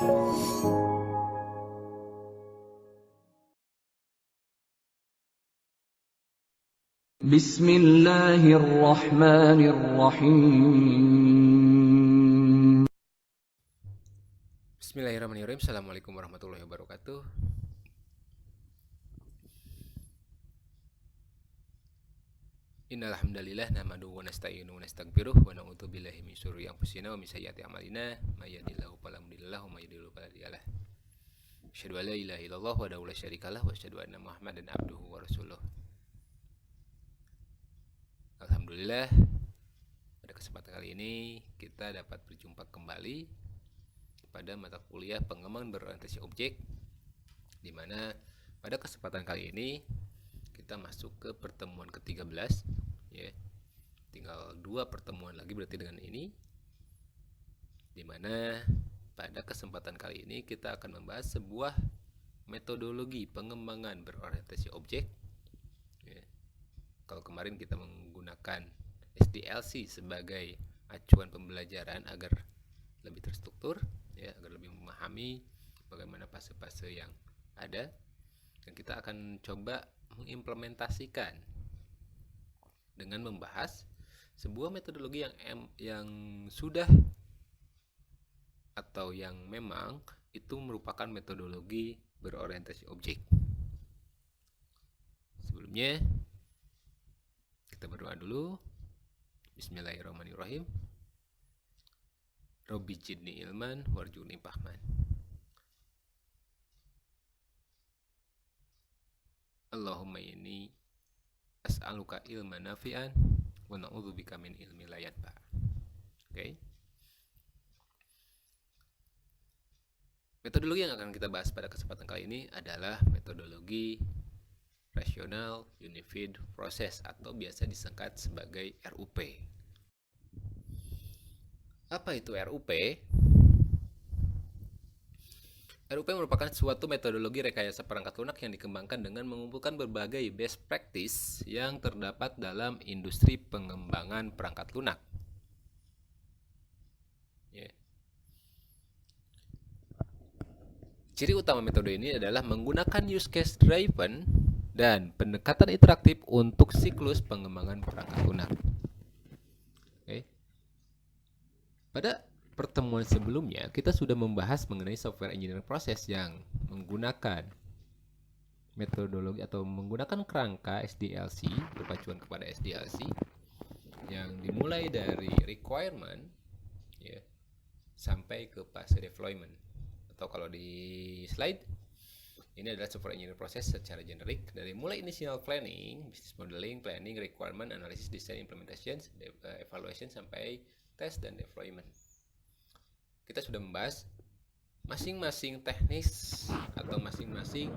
Bismillahirrahmanirrahim. Bismillahirrahmanirrahim. Assalamualaikum warahmatullahi wabarakatuh. Innal hamdalillah nahmaduhu wa nasta'inuhu wa nastaghfiruh wa na'udzu billahi min syururi anfusina wa min sayyiati a'malina may yahdihillahu fala mudilla lahu wa may yudlil fala hadiya lahu. Asyhadu an la ilaha illallah wahdahu la syarikalah wa asyhadu anna Muhammadan abduhu wa rasuluh. Alhamdulillah, pada kesempatan kali ini kita dapat berjumpa kembali pada mata kuliah pengembangan berorientasi objek, di mana pada kesempatan kali ini kita masuk ke pertemuan ke-13 ya. Tinggal 2 pertemuan lagi berarti dengan ini, di mana pada kesempatan kali ini kita akan membahas sebuah metodologi pengembangan berorientasi objek ya. Kalau kemarin kita menggunakan SDLC sebagai acuan pembelajaran agar lebih terstruktur ya, agar lebih memahami bagaimana fase-fase yang ada, dan kita akan coba mengimplementasikan dengan membahas sebuah metodologi yang sudah atau yang memang itu merupakan metodologi berorientasi objek. Sebelumnya kita berdoa dulu. Bismillahirrahmanirrahim. Robbi jidni ilman warjuni fahman. Allahumma inni as'aluka ilman nafi'an wa na'udzubika min ilmi la yanfa'. Oke. Metodologi yang akan kita bahas pada kesempatan kali ini adalah metodologi Rational Unified Process atau biasa disingkat sebagai RUP. Apa itu RUP? RUP merupakan suatu metodologi rekayasa perangkat lunak yang dikembangkan dengan mengumpulkan berbagai best practice yang terdapat dalam industri pengembangan perangkat lunak. Ciri utama metode ini adalah menggunakan use case driven dan pendekatan interaktif untuk siklus pengembangan perangkat lunak. Pada pertemuan sebelumnya kita sudah membahas mengenai software engineering process yang menggunakan metodologi atau menggunakan kerangka SDLC, berpacuan kepada SDLC, yang dimulai dari requirement ya, sampai ke fase deployment. Atau kalau di slide ini adalah software engineering process secara generik dari mulai initial planning, business modeling, planning, requirement, analysis, design, implementation, evaluation sampai test dan deployment. Kita sudah membahas masing-masing teknis atau masing-masing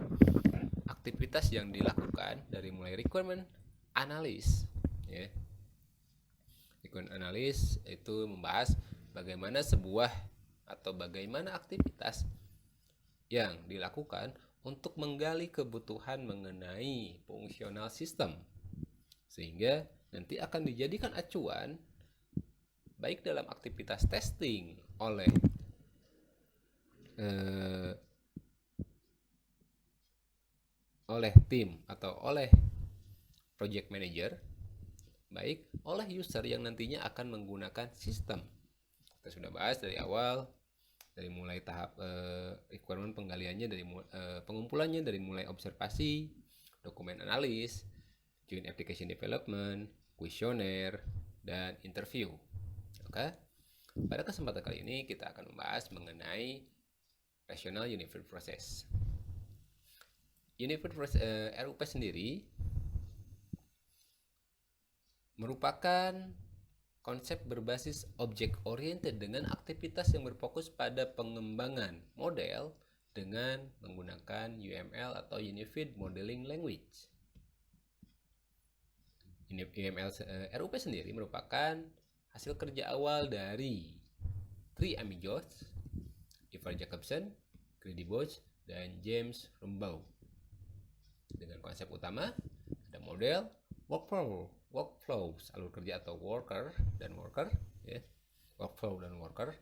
aktivitas yang dilakukan dari mulai requirement analysis ya. Requirement analysis itu membahas bagaimana sebuah atau bagaimana aktivitas yang dilakukan untuk menggali kebutuhan mengenai fungsional sistem, sehingga nanti akan dijadikan acuan baik dalam aktivitas testing oleh tim atau oleh project manager, baik oleh user yang nantinya akan menggunakan sistem. Kita sudah bahas dari awal, dari mulai tahap requirement penggaliannya, dari pengumpulannya, dari mulai observasi, dokumen analis, joint application development, kuesioner, dan interview. Oke. Pada kesempatan kali ini kita akan membahas mengenai Rational Unified Process. Unified Process RUP sendiri merupakan konsep berbasis object oriented dengan aktivitas yang berfokus pada pengembangan model dengan menggunakan UML atau Unified Modeling Language. UML RUP sendiri merupakan hasil kerja awal dari Three Amigos, Ivar Jacobson, Grady Bosch, dan James Rumbaugh. Dengan konsep utama ada model, workflow, alur kerja atau worker dan worker ya. Workflow dan worker.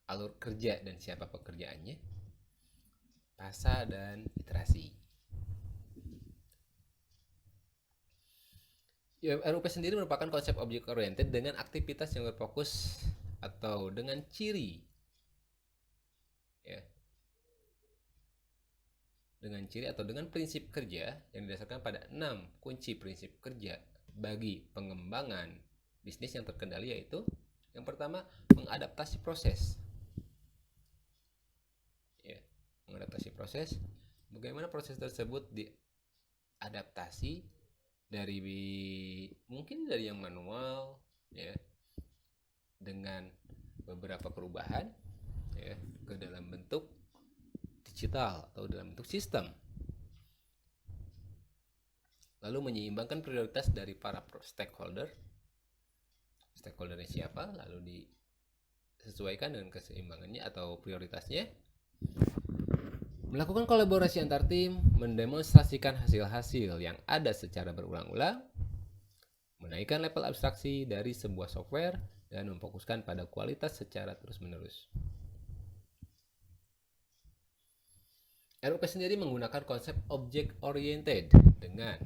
alur kerja dan siapa pekerjaannya, fasa dan iterasi. Ya, RUP sendiri merupakan konsep object oriented dengan aktivitas yang berfokus atau dengan ciri, ya, dengan ciri atau dengan prinsip kerja yang didasarkan pada 6 kunci prinsip kerja bagi pengembangan bisnis yang terkendali, yaitu yang pertama, mengadaptasi proses. Ya, mengadaptasi proses. Bagaimana proses tersebut diadaptasi dari mungkin dari yang manual, ya, dengan beberapa perubahan, ya, ke dalam bentuk digital atau dalam bentuk sistem. Lalu menyeimbangkan prioritas dari para stakeholder. Stakeholdernya siapa, lalu disesuaikan dengan keseimbangannya atau prioritasnya. Melakukan kolaborasi antar tim, mendemonstrasikan hasil-hasil yang ada secara berulang-ulang, menaikkan level abstraksi dari sebuah software, dan memfokuskan pada kualitas secara terus-menerus. RUP sendiri menggunakan konsep object oriented dengan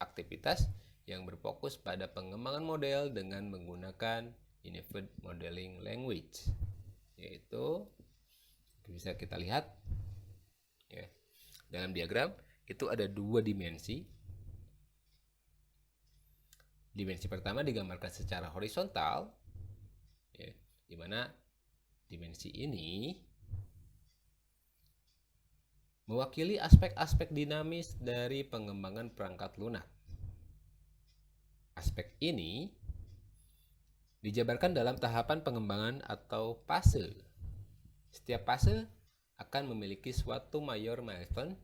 aktivitas yang berfokus pada pengembangan model dengan menggunakan Unified Modeling Language, yaitu bisa kita lihat, ya, dalam diagram itu ada 2 dimensi. Dimensi pertama digambarkan secara horizontal, ya, di mana dimensi ini mewakili aspek-aspek dinamis dari pengembangan perangkat lunak. Aspek ini dijabarkan dalam tahapan pengembangan atau fase. Setiap fase akan memiliki suatu major milestone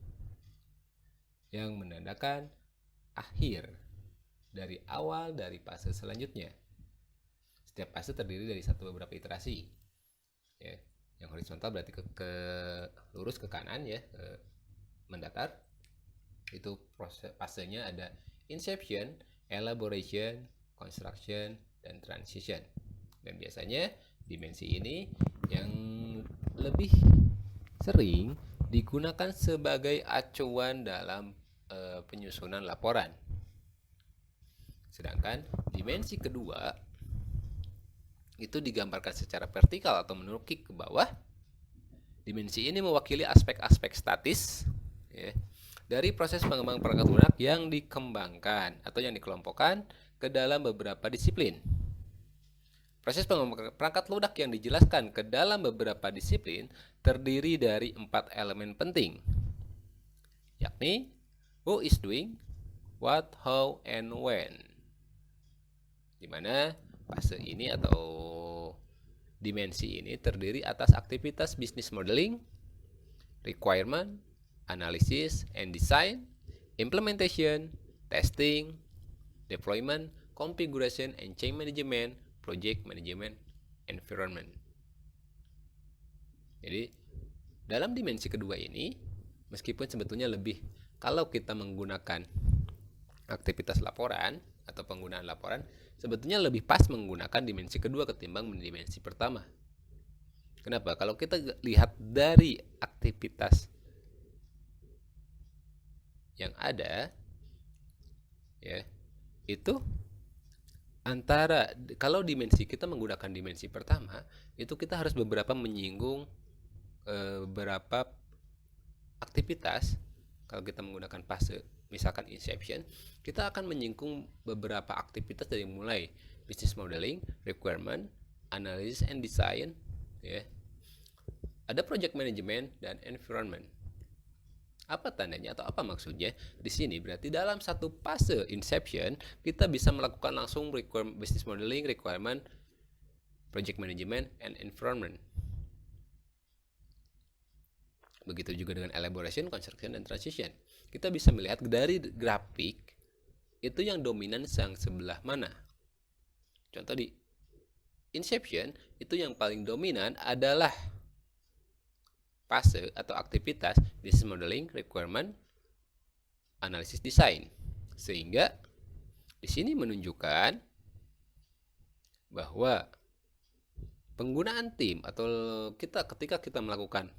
yang menandakan akhir dari awal dari fase selanjutnya. Setiap fase terdiri dari beberapa iterasi. Ya, yang horizontal berarti ke lurus ke kanan, ya, mendatar. Itu fasenya ada inception, elaboration, construction, dan transition. Dan biasanya dimensi ini yang lebih sering digunakan sebagai acuan dalam penyusunan laporan. Sedangkan dimensi kedua itu digambarkan secara vertikal atau menukik ke bawah. Dimensi ini mewakili aspek-aspek statis, ya, dari proses pengembangan perangkat lunak yang dikembangkan atau yang dikelompokkan ke dalam beberapa disiplin. Proses pengembangan perangkat lunak yang dijelaskan ke dalam beberapa disiplin terdiri dari 4 elemen penting, yakni who is doing, what, how, and when. Di mana fase ini atau dimensi ini terdiri atas aktivitas business modeling, requirement, analysis and design, implementation, testing, deployment, configuration and change management, project management, environment. Jadi dalam dimensi kedua ini, meskipun sebetulnya lebih, kalau kita menggunakan aktivitas laporan atau penggunaan laporan, sebetulnya lebih pas menggunakan dimensi kedua ketimbang dimensi pertama. Kenapa? Kalau kita lihat dari aktivitas yang ada, ya, itu antara, kalau dimensi kita menggunakan dimensi pertama, itu kita harus beberapa menyinggung beberapa aktivitas. Kalau kita menggunakan fase misalkan inception, kita akan menyinggung beberapa aktivitas dari mulai business modeling, requirement, analysis and design, ya. Ada project management dan environment. Apa tandanya atau apa maksudnya? Di sini berarti dalam satu fase inception kita bisa melakukan langsung business modeling, requirement, project management, and environment. Begitu juga dengan elaboration, construction, dan transition. Kita bisa melihat dari grafik itu yang dominan yang sebelah mana. Contoh di inception itu yang paling dominan adalah fase atau aktivitas business modeling, requirement, analisis desain. Sehingga di sini menunjukkan bahwa penggunaan tim atau ketika kita melakukan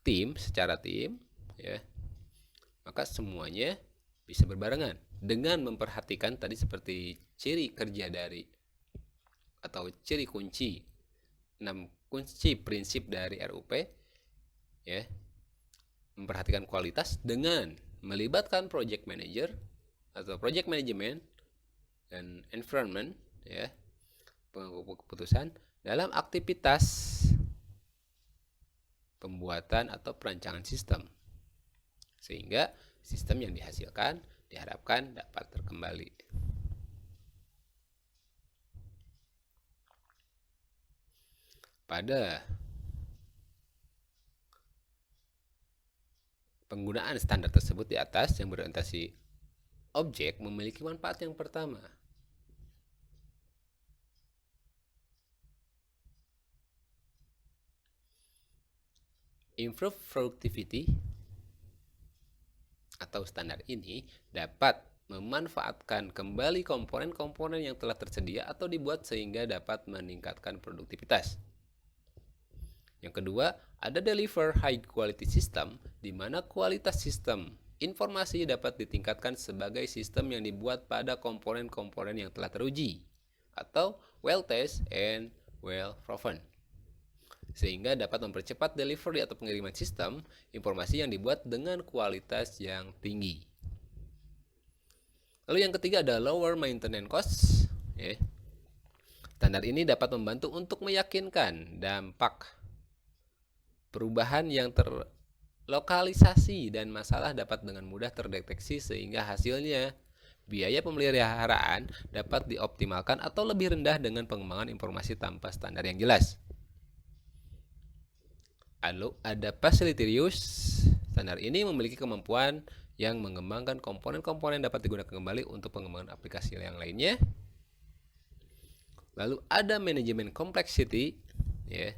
tim secara tim, ya, maka semuanya bisa berbarengan dengan memperhatikan tadi seperti ciri kerja dari atau ciri kunci 6 kunci prinsip dari RUP, ya, memperhatikan kualitas dengan melibatkan project manager atau project management dan environment, ya, pengambil keputusan dalam aktivitas pembuatan atau perancangan sistem, sehingga sistem yang dihasilkan diharapkan dapat terkembali. Pada penggunaan standar tersebut di atas yang berorientasi objek memiliki manfaat yang pertama. Improve productivity atau standar ini dapat memanfaatkan kembali komponen-komponen yang telah tersedia atau dibuat sehingga dapat meningkatkan produktivitas. Yang kedua, ada deliver high quality system, di mana kualitas sistem informasi dapat ditingkatkan sebagai sistem yang dibuat pada komponen-komponen yang telah teruji atau well tested and well proven, sehingga dapat mempercepat delivery atau pengiriman sistem informasi yang dibuat dengan kualitas yang tinggi. Lalu yang ketiga ada lower maintenance cost. Standar ini dapat membantu untuk meyakinkan dampak perubahan yang terlokalisasi dan masalah dapat dengan mudah terdeteksi sehingga hasilnya biaya pemeliharaan dapat dioptimalkan atau lebih rendah dengan pengembangan informasi tanpa standar yang jelas. Lalu ada facility reuse. Standar ini memiliki kemampuan yang mengembangkan komponen-komponen dapat digunakan kembali untuk pengembangan aplikasi yang lainnya. Lalu ada manajemen complexity, ya.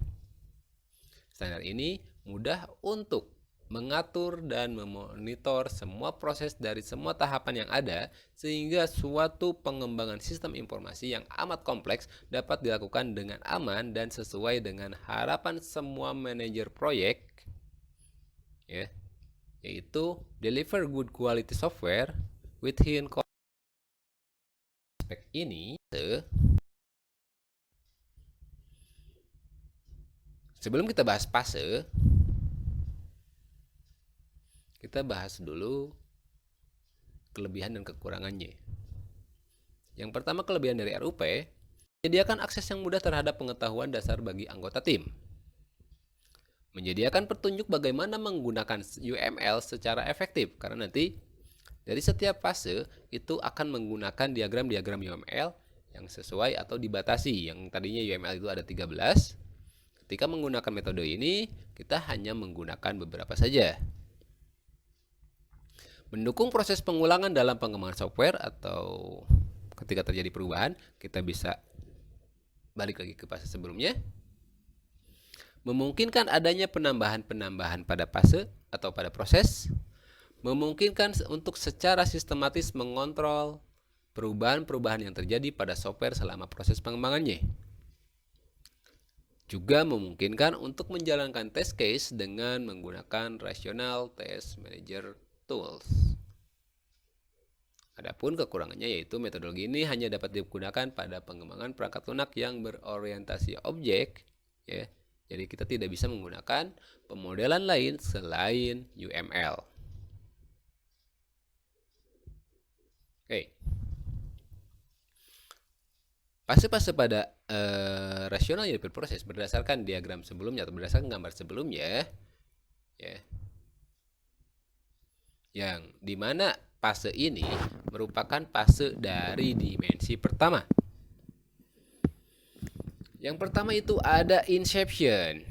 Standar ini mudah untuk mengatur dan memonitor semua proses dari semua tahapan yang ada sehingga suatu pengembangan sistem informasi yang amat kompleks dapat dilakukan dengan aman dan sesuai dengan harapan semua manajer proyek, ya, yaitu deliver good quality software within aspek ini. Sebelum kita bahas fase, kita bahas dulu kelebihan dan kekurangannya. Yang pertama, kelebihan dari RUP, menyediakan akses yang mudah terhadap pengetahuan dasar bagi anggota tim. Menyediakan petunjuk bagaimana menggunakan UML secara efektif, karena nanti dari setiap fase itu akan menggunakan diagram-diagram UML yang sesuai atau dibatasi. Yang tadinya UML itu ada 13. Ketika menggunakan metode ini, kita hanya menggunakan beberapa saja. Mendukung proses pengulangan dalam pengembangan software atau ketika terjadi perubahan, kita bisa balik lagi ke fase sebelumnya. Memungkinkan adanya penambahan-penambahan pada fase atau pada proses. Memungkinkan untuk secara sistematis mengontrol perubahan-perubahan yang terjadi pada software selama proses pengembangannya. Juga memungkinkan untuk menjalankan test case dengan menggunakan Rational Test Manager Tools. Adapun kekurangannya yaitu metodologi ini hanya dapat digunakan pada pengembangan perangkat lunak yang berorientasi objek, ya. Jadi kita tidak bisa menggunakan pemodelan lain selain UML. Oke. Fase-fase pada rasional unit proses berdasarkan diagram sebelumnya atau berdasarkan gambar sebelumnya, ya, yang dimana fase ini merupakan fase dari dimensi pertama. Yang pertama itu ada inception.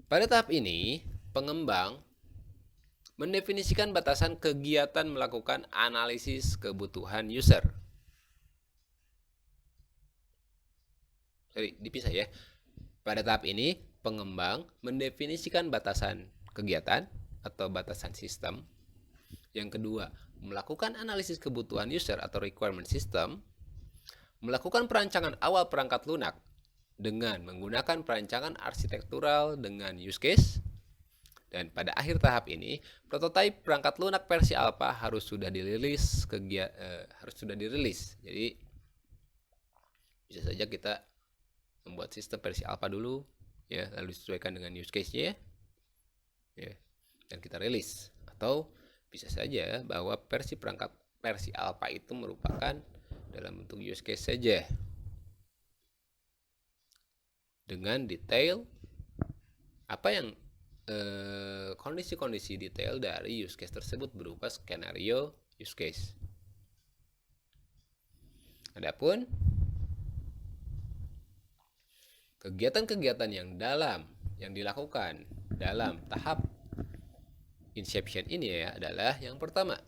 Pada tahap ini, pengembang mendefinisikan batasan kegiatan melakukan analisis kebutuhan user. Jadi dipisah ya. Pada tahap ini, pengembang mendefinisikan batasan kegiatan atau batasan sistem Yang kedua, melakukan analisis kebutuhan user atau requirement system, melakukan perancangan awal perangkat lunak dengan menggunakan perancangan arsitektural dengan use case, dan pada akhir tahap ini, prototipe perangkat lunak versi alpha harus sudah dirilis. Jadi bisa saja kita membuat sistem versi alpha dulu, ya, lalu disesuaikan dengan use case-nya, ya, dan kita rilis. Atau bisa saja bahwa perangkat versi alpha itu merupakan dalam bentuk use case saja, dengan detail apa yang kondisi-kondisi detail dari use case tersebut berupa skenario use case. Adapun kegiatan-kegiatan yang dilakukan dalam tahap inception ini adalah yang pertama,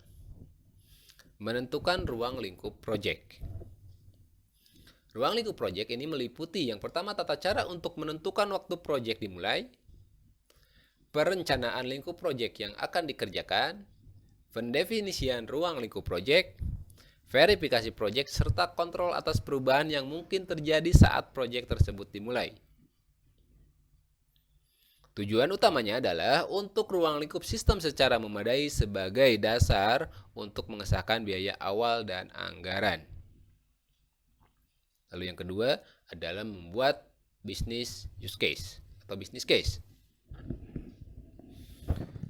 menentukan ruang lingkup project. Ruang lingkup project ini meliputi yang pertama tata cara untuk menentukan waktu project dimulai, perencanaan lingkup project yang akan dikerjakan, pendefinisian ruang lingkup project, verifikasi project, serta kontrol atas perubahan yang mungkin terjadi saat project tersebut dimulai. Tujuan utamanya adalah untuk ruang lingkup sistem secara memadai sebagai dasar untuk mengesahkan biaya awal dan anggaran. Lalu yang kedua adalah membuat business use case atau business case.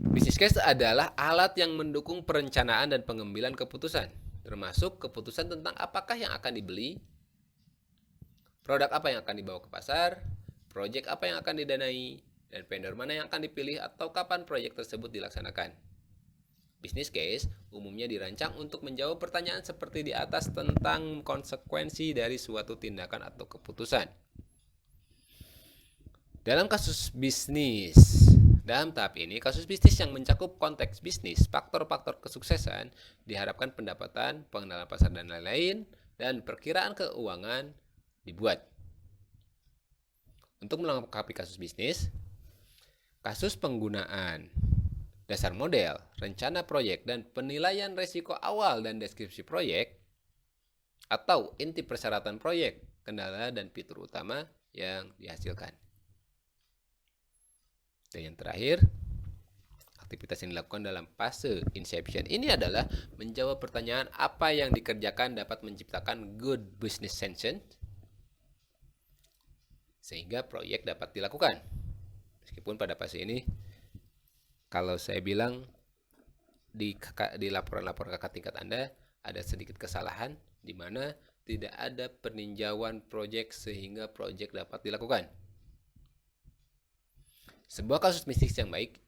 Business case adalah alat yang mendukung perencanaan dan pengambilan keputusan, termasuk keputusan tentang apakah yang akan dibeli, produk apa yang akan dibawa ke pasar, proyek apa yang akan didanai, dan vendor mana yang akan dipilih atau kapan proyek tersebut dilaksanakan. Business case umumnya dirancang untuk menjawab pertanyaan seperti di atas tentang konsekuensi dari suatu tindakan atau keputusan. Dalam tahap ini, kasus bisnis yang mencakup konteks bisnis, faktor-faktor kesuksesan, diharapkan pendapatan, pengenalan pasar dan lain-lain, dan perkiraan keuangan dibuat. Untuk melengkapi kasus bisnis, kasus penggunaan, dasar model, rencana proyek, dan penilaian risiko awal dan deskripsi proyek, atau inti persyaratan proyek, kendala dan fitur utama yang dihasilkan. Dan yang terakhir, aktivitas yang dilakukan dalam fase inception ini adalah menjawab pertanyaan apa yang dikerjakan dapat menciptakan good business sense sehingga proyek dapat dilakukan. Meskipun pada fase ini, kalau saya bilang di laporan-laporan kakak tingkat Anda ada sedikit kesalahan di mana tidak ada peninjauan proyek sehingga proyek dapat dilakukan. Sebuah kasus bisnis yang baik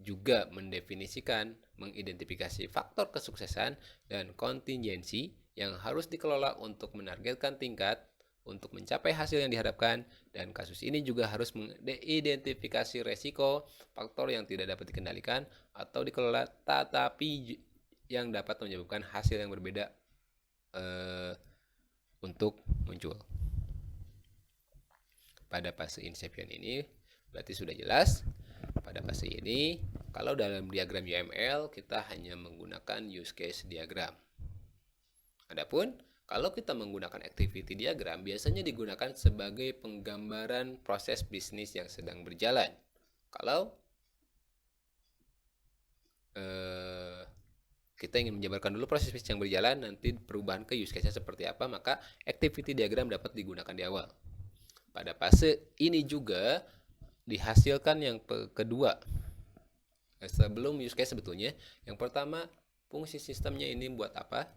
juga mengidentifikasi faktor kesuksesan dan kontingensi yang harus dikelola untuk menargetkan tingkat untuk mencapai hasil yang diharapkan, dan kasus ini juga harus mengidentifikasi resiko, faktor yang tidak dapat dikendalikan atau dikelola tetapi yang dapat menyebabkan hasil yang berbeda untuk muncul. Pada fase inception ini berarti sudah jelas. Pada fase ini, kalau dalam diagram UML kita hanya menggunakan use case diagram. Adapun kalau kita menggunakan activity diagram, biasanya digunakan sebagai penggambaran proses bisnis yang sedang berjalan. Kalau kita ingin menjabarkan dulu proses bisnis yang berjalan, nanti perubahan ke use case-nya seperti apa, maka activity diagram dapat digunakan di awal. Pada fase ini juga dihasilkan yang kedua. Sebelum use case sebetulnya, yang pertama fungsi sistemnya ini buat apa?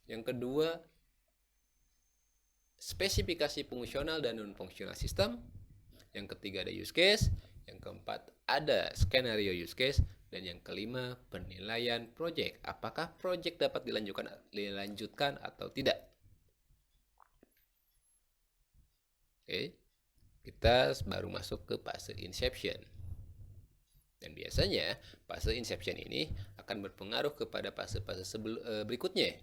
Yang kedua, spesifikasi fungsional dan non-fungsional sistem. Yang ketiga ada use case. Yang keempat ada skenario use case. Dan yang kelima penilaian project. Apakah project dapat dilanjutkan atau tidak? Oke. Kita baru masuk ke fase inception. Dan biasanya fase inception ini akan berpengaruh kepada fase-fase berikutnya.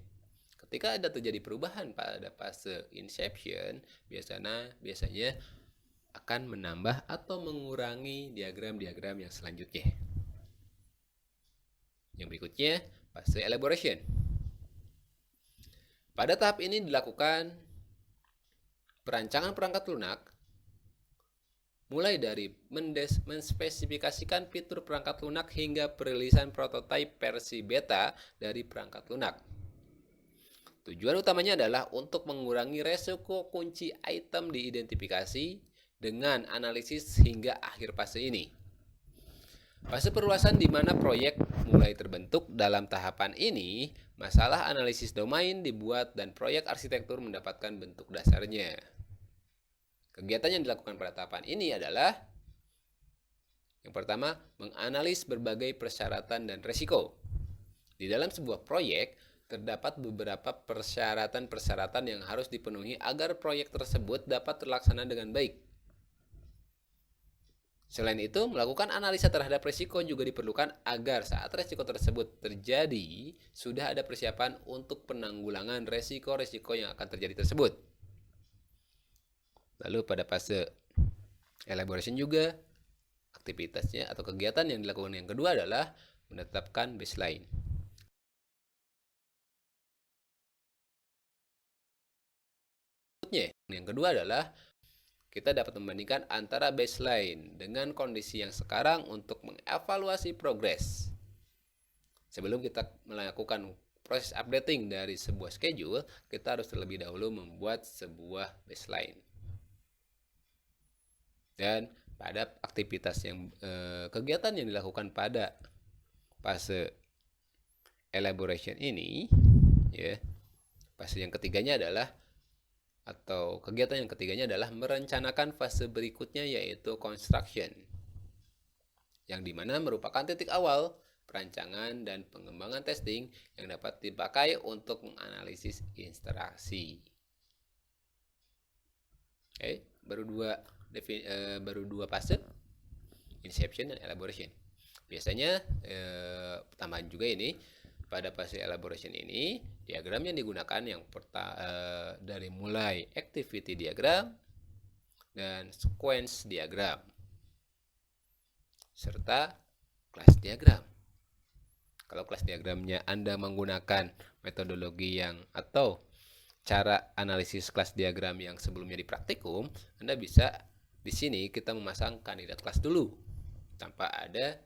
Ketika ada terjadi perubahan pada fase inception, biasanya akan menambah atau mengurangi diagram-diagram yang selanjutnya. Yang berikutnya, fase elaboration. Pada tahap ini dilakukan perancangan perangkat lunak mulai dari menspesifikasikan fitur perangkat lunak hingga perilisan prototipe versi beta dari perangkat lunak. Tujuan utamanya adalah untuk mengurangi resiko kunci item diidentifikasi dengan analisis hingga akhir fase ini. Fase perluasan di mana proyek mulai terbentuk. Dalam tahapan ini, masalah analisis domain dibuat dan proyek arsitektur mendapatkan bentuk dasarnya. Kegiatan yang dilakukan pada tahapan ini adalah yang pertama, menganalisis berbagai persyaratan dan resiko. Di dalam sebuah proyek, terdapat beberapa persyaratan-persyaratan yang harus dipenuhi agar proyek tersebut dapat terlaksana dengan baik. Selain itu, melakukan analisa terhadap risiko juga diperlukan agar saat risiko tersebut terjadi, sudah ada persiapan untuk penanggulangan risiko-risiko yang akan terjadi tersebut. Lalu pada fase elaboration juga, aktivitasnya atau kegiatan yang dilakukan yang kedua adalah menetapkan baseline. Yang kedua adalah kita dapat membandingkan antara baseline dengan kondisi yang sekarang untuk mengevaluasi progres. Sebelum kita melakukan proses updating dari sebuah schedule, kita harus terlebih dahulu membuat sebuah baseline. Dan pada aktivitas yang kegiatan yang dilakukan pada fase elaboration ini, ya, fase yang ketiganya adalah atau kegiatan yang ketiganya adalah merencanakan fase berikutnya, yaitu construction, yang dimana merupakan titik awal perancangan dan pengembangan testing yang dapat dipakai untuk menganalisis interaksi. Oke, baru dua fase, inception dan elaboration. Biasanya tambahan juga ini, pada fase elaboration ini diagram yang digunakan yang dari mulai activity diagram dan sequence diagram serta class diagram. Kalau class diagramnya Anda menggunakan metodologi yang atau cara analisis kelas diagram yang sebelumnya di praktikum, Anda bisa di sini kita memasang kandidat kelas dulu tanpa ada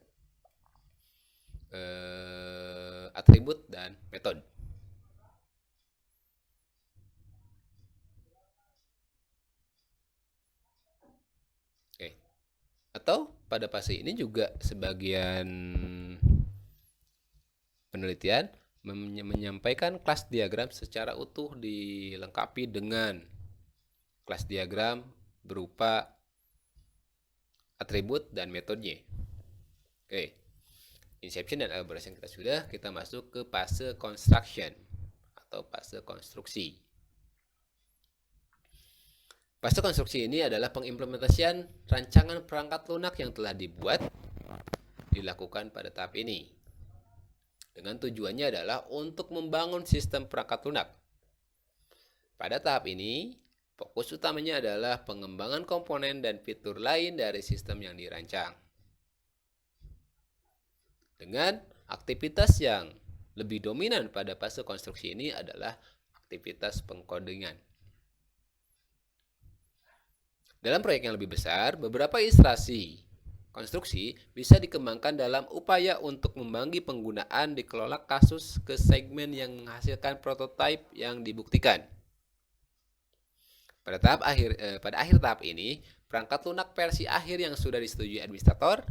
atribut dan metode. Oke. Atau pada fase ini juga sebagian penelitian menyampaikan kelas diagram secara utuh dilengkapi dengan kelas diagram berupa atribut dan metodenya. Oke. Inception dan elaboration kita sudah, kita masuk ke fase construction atau fase konstruksi. Fase konstruksi ini adalah pengimplementasian rancangan perangkat lunak yang telah dilakukan pada tahap ini. Dengan tujuannya adalah untuk membangun sistem perangkat lunak. Pada tahap ini, fokus utamanya adalah pengembangan komponen dan fitur lain dari sistem yang dirancang. Dengan aktivitas yang lebih dominan pada fase konstruksi ini adalah aktivitas pengkodingan. Dalam proyek yang lebih besar, beberapa iterasi konstruksi bisa dikembangkan dalam upaya untuk membagi penggunaan dikelola kasus ke segmen yang menghasilkan prototipe yang dibuktikan. Pada akhir tahap ini, perangkat lunak versi akhir yang sudah disetujui administrator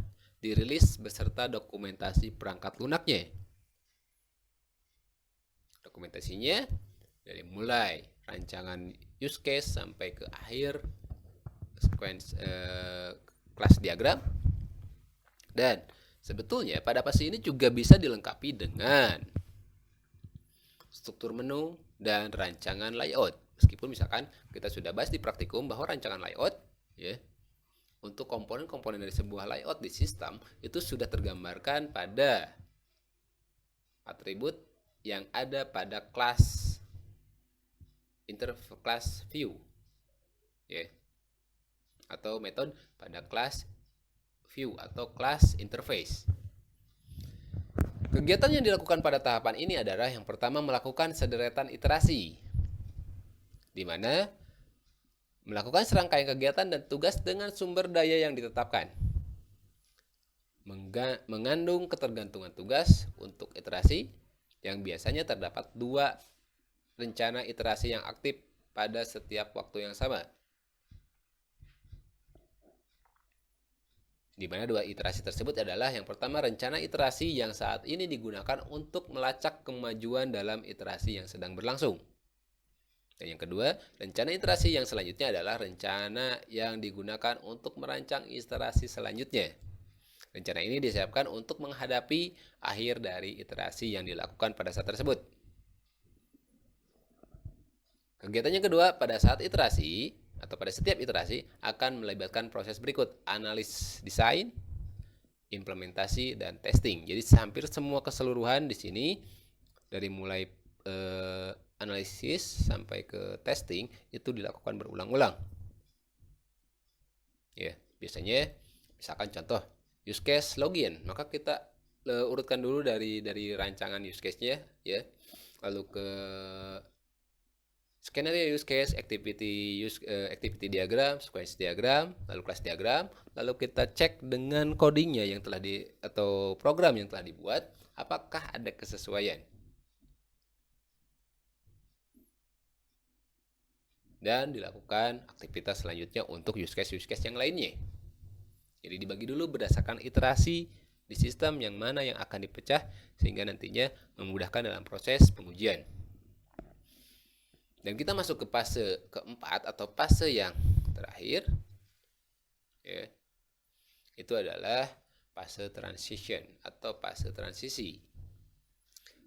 dirilis beserta dokumentasi perangkat lunaknya. Dokumentasinya dari mulai rancangan use case sampai ke akhir sequence kelas diagram. Dan sebetulnya pada fase ini juga bisa dilengkapi dengan struktur menu dan rancangan layout. Meskipun misalkan kita sudah bahas di praktikum bahwa rancangan layout, ya, untuk komponen-komponen dari sebuah layout di sistem itu sudah tergambarkan pada atribut yang ada pada kelas interclass view, ya, atau metode pada kelas view atau class interface. Kegiatan yang dilakukan pada tahapan ini adalah yang pertama melakukan sederetan iterasi, di mana melakukan serangkaian kegiatan dan tugas dengan sumber daya yang ditetapkan. Mengandung ketergantungan tugas untuk iterasi yang biasanya terdapat 2 rencana iterasi yang aktif pada setiap waktu yang sama. Di mana 2 iterasi tersebut adalah yang pertama rencana iterasi yang saat ini digunakan untuk melacak kemajuan dalam iterasi yang sedang berlangsung. Dan yang kedua, rencana iterasi yang selanjutnya adalah rencana yang digunakan untuk merancang iterasi selanjutnya. Rencana ini disiapkan untuk menghadapi akhir dari iterasi yang dilakukan pada saat tersebut. Kegiatan yang kedua, pada saat iterasi atau pada setiap iterasi akan melibatkan proses berikut: analis desain, implementasi, dan testing. Jadi hampir semua keseluruhan di sini dari mulai analisis sampai ke testing itu dilakukan berulang-ulang. Ya, biasanya misalkan contoh use case login, maka kita urutkan dulu dari rancangan use case-nya ya. Lalu ke skenario use case, activity diagram, sequence diagram, lalu class diagram, lalu kita cek dengan codingnya yang telah atau program yang telah dibuat, apakah ada kesesuaian. Dan dilakukan aktivitas selanjutnya untuk use case yang lainnya. Jadi dibagi dulu berdasarkan iterasi di sistem yang mana yang akan dipecah sehingga nantinya memudahkan dalam proses pengujian. Dan kita masuk ke fase keempat atau fase yang terakhir, ya, itu adalah fase transition atau fase transisi.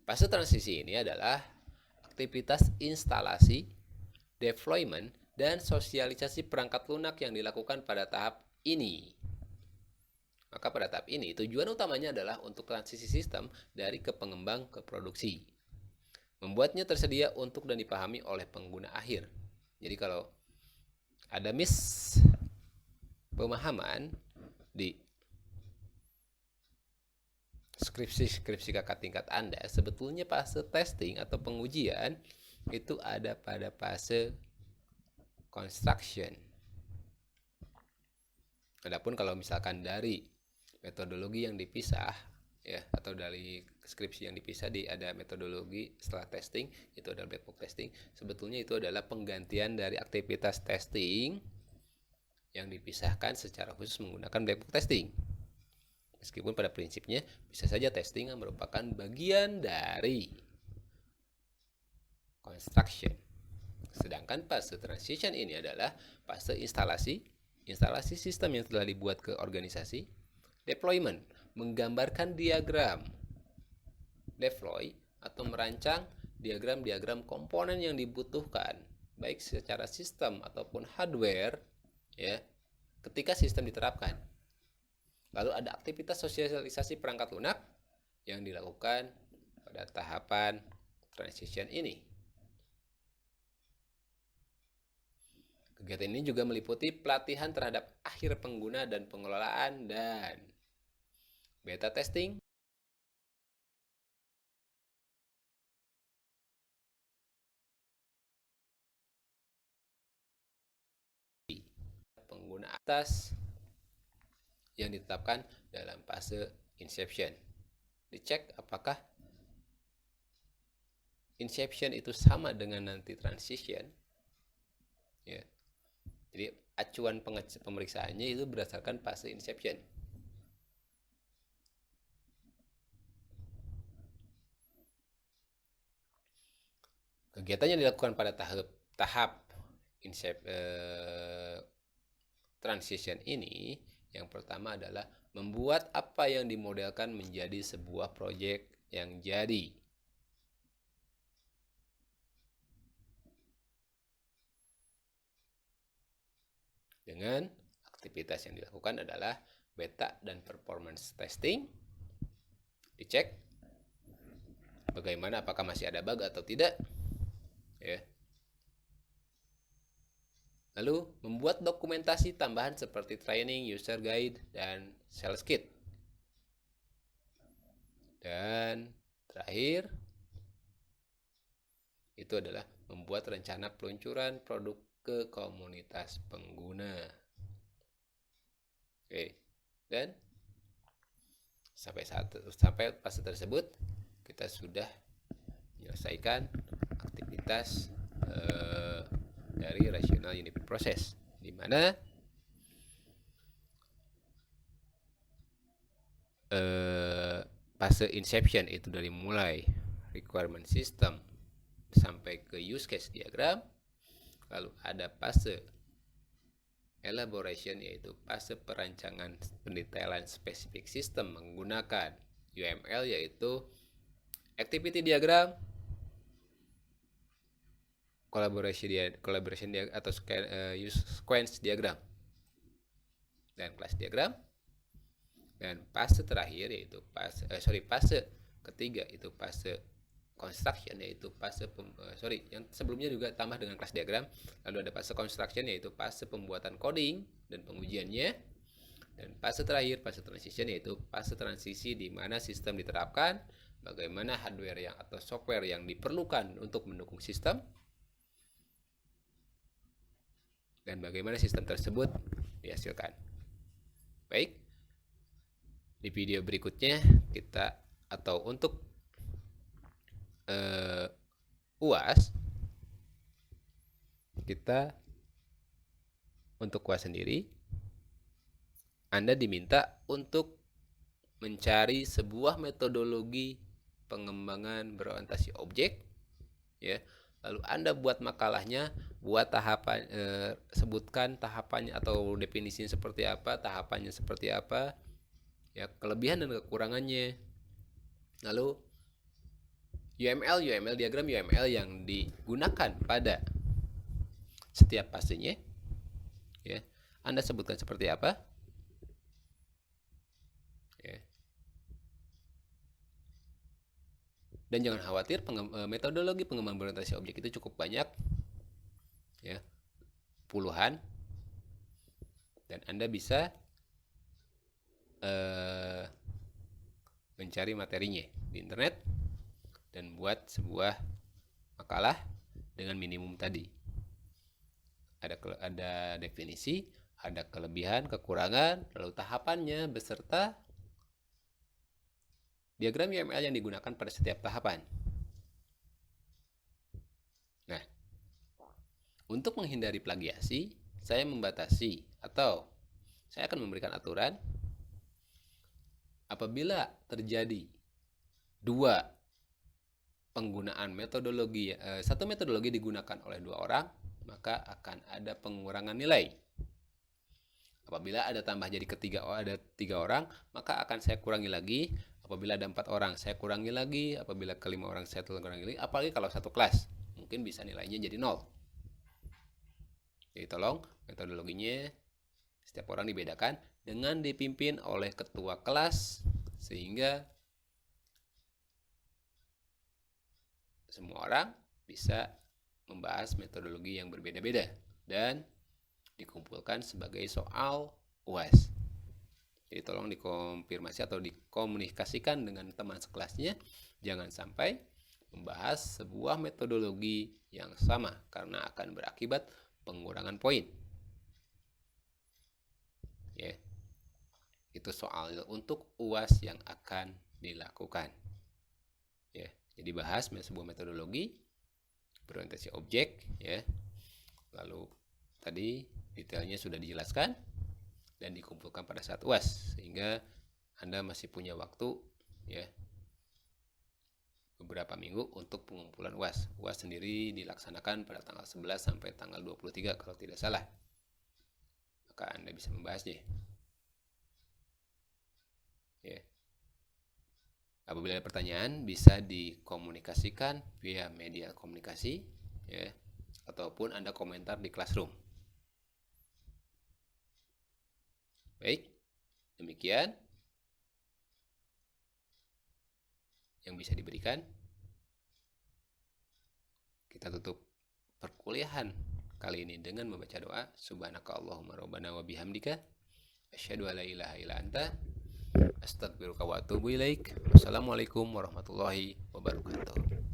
Fase transisi ini adalah aktivitas instalasi, deployment, dan sosialisasi perangkat lunak yang dilakukan pada tahap ini. Maka pada tahap ini tujuan utamanya adalah untuk transisi sistem dari ke pengembang ke produksi. Membuatnya tersedia untuk dan dipahami oleh pengguna akhir. Jadi kalau ada pemahaman di skripsi kakak tingkat Anda, sebetulnya fase testing atau pengujian itu ada pada fase construction. Adapun kalau misalkan dari metodologi yang dipisah ya, atau dari skripsi yang dipisah ada metodologi setelah testing, itu adalah black box testing. Sebetulnya itu adalah penggantian dari aktivitas testing yang dipisahkan secara khusus menggunakan black box testing. Meskipun pada prinsipnya bisa saja testing merupakan bagian dari construction. Sedangkan fase transition ini adalah fase instalasi sistem yang telah dibuat ke organisasi. Deployment, menggambarkan diagram. Deploy atau merancang diagram-diagram komponen yang dibutuhkan, baik secara sistem ataupun hardware, ya, ketika sistem diterapkan. Lalu ada aktivitas sosialisasi perangkat lunak yang dilakukan pada tahapan transition ini. Kegiatan ini juga meliputi pelatihan terhadap akhir pengguna dan pengelolaan dan beta testing, pengguna atas yang ditetapkan dalam fase inception. Dicek apakah inception itu sama dengan nanti transition. Ya. Jadi acuan pemeriksaannya itu berdasarkan fase inception. Kegiatan yang dilakukan pada tahap transition ini, yang pertama adalah membuat apa yang dimodelkan menjadi sebuah proyek yang jadi. Dengan aktivitas yang dilakukan adalah beta dan performance testing. Dicek bagaimana, apakah masih ada bug atau tidak. Ya. Lalu membuat dokumentasi tambahan seperti training, user guide, dan sales kit. Dan terakhir, itu adalah membuat rencana peluncuran produk ke komunitas pengguna. Oke. Dan sampai fase tersebut kita sudah menyelesaikan aktivitas dari rational unit process, di mana fase inception itu dari mulai requirement system sampai ke use case diagram, lalu ada fase elaboration yaitu fase perancangan pendetailan spesifik sistem menggunakan UML yaitu activity diagram, collaboration atau use sequence diagram, dan class diagram. Dan fase terakhir yaitu fase ketiga itu fase construction, yaitu fase yang sebelumnya juga tambah dengan class diagram. Lalu ada fase construction yaitu fase pembuatan coding dan pengujiannya. Dan fase terakhir, fase transition, yaitu fase transisi di mana sistem diterapkan, bagaimana hardware atau software yang diperlukan untuk mendukung sistem, dan bagaimana sistem tersebut dihasilkan. Baik, di video berikutnya untuk UAS, untuk UAS sendiri, Anda diminta untuk mencari sebuah metodologi pengembangan berorientasi objek, ya. Lalu Anda buat makalahnya, buat tahapan, sebutkan tahapannya atau definisinya seperti apa, tahapannya seperti apa, ya, kelebihan dan kekurangannya. Lalu UML diagram UML yang digunakan pada setiap fasenya, ya, Anda sebutkan seperti apa, ya. Dan jangan khawatir, metodologi pengembangan berorientasi objek itu cukup banyak, ya, puluhan, dan Anda bisa mencari materinya di internet dan buat sebuah makalah dengan minimum tadi. Ada definisi, ada kelebihan, kekurangan, lalu tahapannya beserta diagram UML yang digunakan pada setiap tahapan. Nah, untuk menghindari plagiasi, saya membatasi atau saya akan memberikan aturan apabila terjadi dua penggunaan metodologi, satu metodologi digunakan oleh dua orang, maka akan ada pengurangan nilai. Apabila ada tambah jadi ada 3 orang, maka akan saya kurangi lagi. Apabila ada 4 orang, saya kurangi lagi. Apabila ke 5 orang, saya kurangi lagi. Apalagi kalau satu kelas, mungkin bisa nilainya jadi 0. Jadi tolong metodologinya setiap orang dibedakan dengan dipimpin oleh ketua kelas, sehingga semua orang bisa membahas metodologi yang berbeda-beda dan dikumpulkan sebagai soal UAS. Jadi tolong dikonfirmasi atau dikomunikasikan dengan teman sekelasnya, jangan sampai membahas sebuah metodologi yang sama karena akan berakibat pengurangan poin. Ya. Itu soal untuk UAS yang akan dilakukan. Ya, jadi bahas sebuah metodologi berorientasi objek, ya. Lalu tadi detailnya sudah dijelaskan dan dikumpulkan pada saat UAS, sehingga Anda masih punya waktu, ya, beberapa minggu untuk pengumpulan UAS. UAS sendiri dilaksanakan pada tanggal 11 sampai tanggal 23 kalau tidak salah. Maka Anda bisa membahasnya. Ya. Apabila ada pertanyaan, bisa dikomunikasikan via media komunikasi, ya, ataupun Anda komentar di Classroom. Baik, demikian yang bisa diberikan. Kita tutup perkuliahan kali ini dengan membaca doa. Subhanakallahumma rabbana wa bihamdika asyhadu alla ilaha illa anta Astagfiruka wa atubu ilaik. Wassalamualaikum warahmatullahi wabarakatuh.